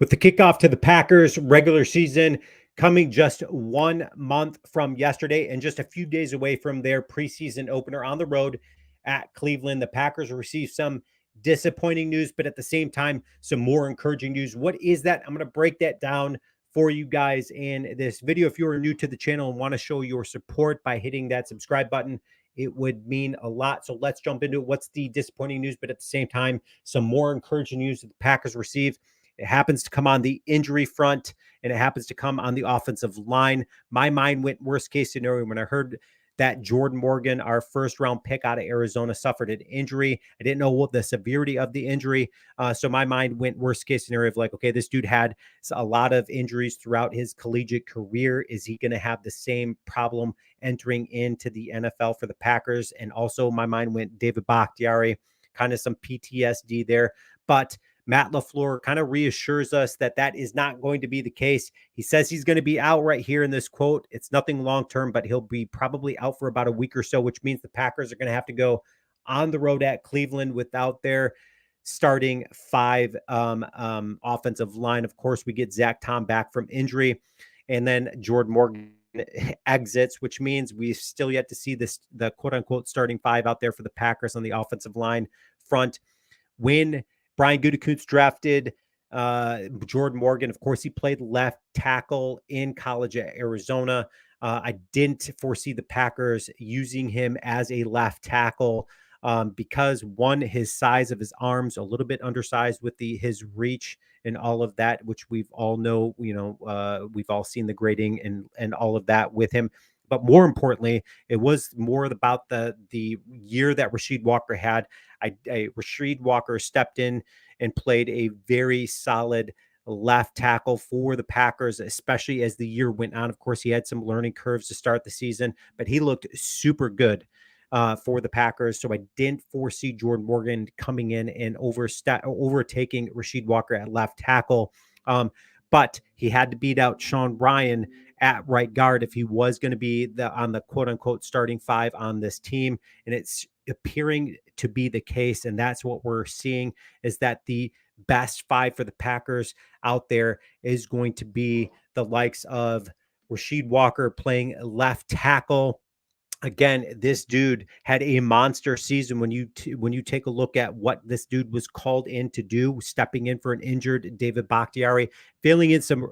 With the kickoff to the Packers regular season coming just 1 month from yesterday and just a few days away from their preseason opener on the road at Cleveland, the Packers received some disappointing news, but at the same time, some more encouraging news. What is that? I'm going to break that down for you guys in this video. If you are new to the channel and want to show your support by hitting that subscribe button, it would mean a lot. So let's jump into what's the disappointing news, but at the same time, some more encouraging news that the Packers received. It happens to come on the injury front, and it happens to come on the offensive line. My mind went worst case scenario when I heard that Jordan Morgan, our first round pick out of Arizona, suffered an injury. I didn't know what the severity of the injury. So my mind went worst case scenario of like, okay, this dude had a lot of injuries throughout his collegiate career. Is he going to have the same problem entering into the NFL for the Packers? And also my mind went David Bakhtiari, kind of some PTSD there. But Matt LaFleur kind of reassures us that that is not going to be the case. He says he's going to be out right here in this quote. It's nothing long-term, but he'll be probably out for about a week or so, which means the Packers are going to have to go on the road at Cleveland without their starting five offensive line. Of course, we get Zach Tom back from injury, and then Jordan Morgan exits, which means we've still yet to see the quote-unquote starting five out there for the Packers on the offensive line front. When Brian Gutekunst drafted Jordan Morgan, of course, he played left tackle in college at Arizona. I didn't foresee the Packers using him as a left tackle because, one, his size of his arms, a little bit undersized with his reach and all of that, which we've all know, we've all seen the grading and all of that with him. But more importantly, it was more about the year that Rasheed Walker had. Rasheed Walker stepped in and played a very solid left tackle for the Packers, especially as the year went on. Of course, he had some learning curves to start the season, but he looked super good for the Packers. So I didn't foresee Jordan Morgan coming in and overtaking Rasheed Walker at left tackle. But he had to beat out Sean Ryan at right guard if he was going to be on the quote unquote starting five on this team. And it's appearing to be the case. And that's what we're seeing, is that the best five for the Packers out there is going to be the likes of Rasheed Walker playing left tackle. Again, this dude had a monster season. When you take a look at what this dude was called in to do, stepping in for an injured David Bakhtiari, filling in some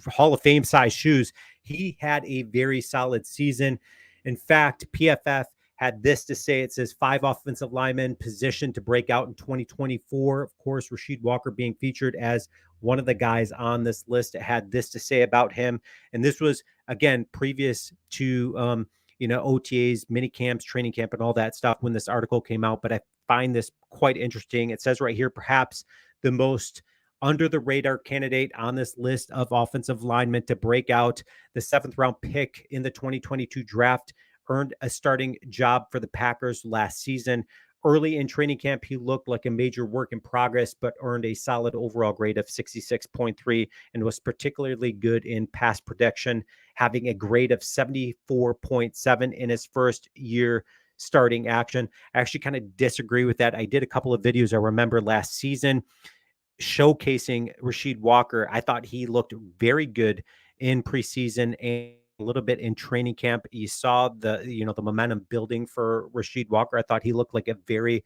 Hall of Fame size shoes, he had a very solid season. In fact, PFF had this to say. It says 5 offensive linemen positioned to break out in 2024. Of course, Rasheed Walker being featured as one of the guys on this list. It had this to say about him. And this was, again, previous to OTAs, mini camps, training camp, and all that stuff when this article came out. But I find this quite interesting. It says right here, perhaps the most under the radar candidate on this list of offensive linemen to break out, the 7th round pick in the 2022 draft, earned a starting job for the Packers last season. Early in training camp, he looked like a major work in progress, but earned a solid overall grade of 66.3 and was particularly good in pass protection, having a grade of 74.7 in his first year starting action. I actually kind of disagree with that. I did a couple of videos, I remember, last season showcasing Rasheed Walker. I thought he looked very good in preseason and a little bit in training camp. You saw the momentum building for Rasheed Walker. I thought he looked like a very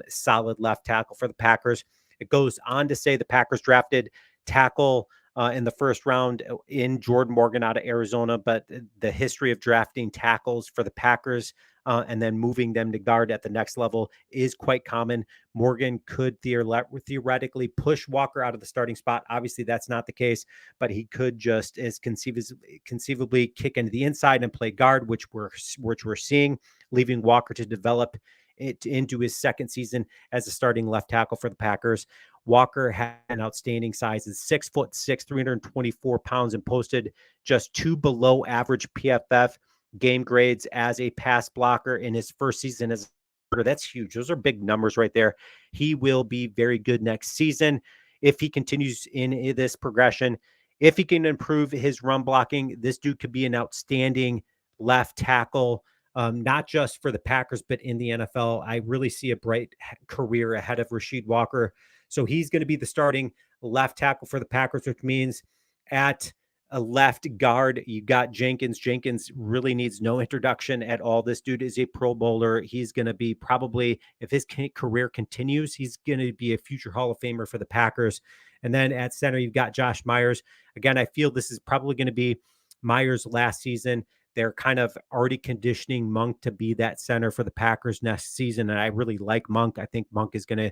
solid left tackle for the Packers. It goes on to say the Packers drafted tackle in the first round in Jordan Morgan out of Arizona, but the history of drafting tackles for the Packers and then moving them to guard at the next level is quite common. Morgan could theoretically push Walker out of the starting spot. Obviously, that's not the case, but he could just as conceivably kick into the inside and play guard, which we're seeing, leaving Walker to develop it into his second season as a starting left tackle for the Packers. Walker had an outstanding size, is 6'6", 324 pounds, and posted just 2 below average PFF game grades as a pass blocker in his first season as a starter. That's huge. Those are big numbers right there. He will be very good next season if he continues in this progression. If he can improve his run blocking, this dude could be an outstanding left tackle, not just for the Packers, but in the NFL. I really see a bright career ahead of Rasheed Walker. So he's going to be the starting left tackle for the Packers, which means at a left guard, you got Jenkins. Jenkins really needs no introduction at all. This dude is a Pro Bowler. He's going to be probably, if his career continues, he's going to be a future Hall of Famer for the Packers. And then at center, you've got Josh Myers. Again, I feel this is probably going to be Myers' last season. They're kind of already conditioning Monk to be that center for the Packers next season. And I really like Monk. I think Monk is going to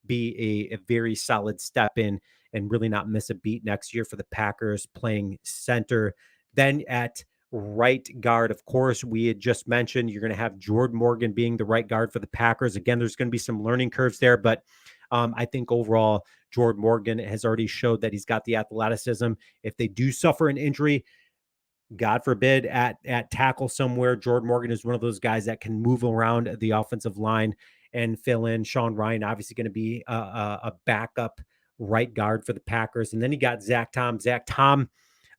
be a very solid step in and really not miss a beat next year for the Packers playing center. Then at right guard, of course, we had just mentioned you're going to have Jordan Morgan being the right guard for the Packers. Again, there's going to be some learning curves there, but I think overall, Jordan Morgan has already showed that he's got the athleticism. If they do suffer an injury, God forbid, at tackle somewhere, Jordan Morgan is one of those guys that can move around the offensive line and fill in. Sean Ryan, obviously going to be a backup right guard for the Packers. And then you got Zach Tom. Zach Tom,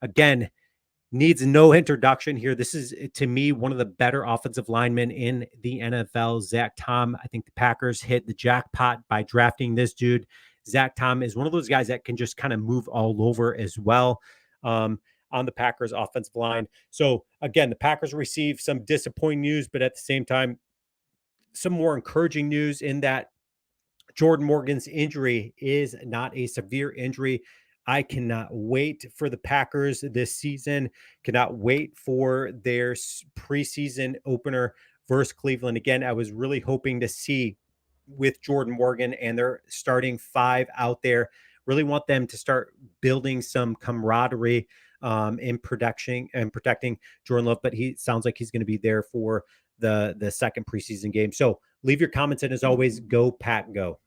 again, needs no introduction here. This is, to me, one of the better offensive linemen in the NFL. Zach Tom, I think the Packers hit the jackpot by drafting this dude. Zach Tom is one of those guys that can just kind of move all over as well on the Packers offensive line. So again, the Packers receive some disappointing news, but at the same time, some more encouraging news in that Jordan Morgan's injury is not a severe injury. I cannot wait for the Packers this season. Cannot wait for their preseason opener versus Cleveland. Again, I was really hoping to see with Jordan Morgan and their starting five out there. Really want them to start building some camaraderie in protecting Jordan Love, but he sounds like he's going to be there for the second preseason game. So leave your comments, and as always, go Pack, go.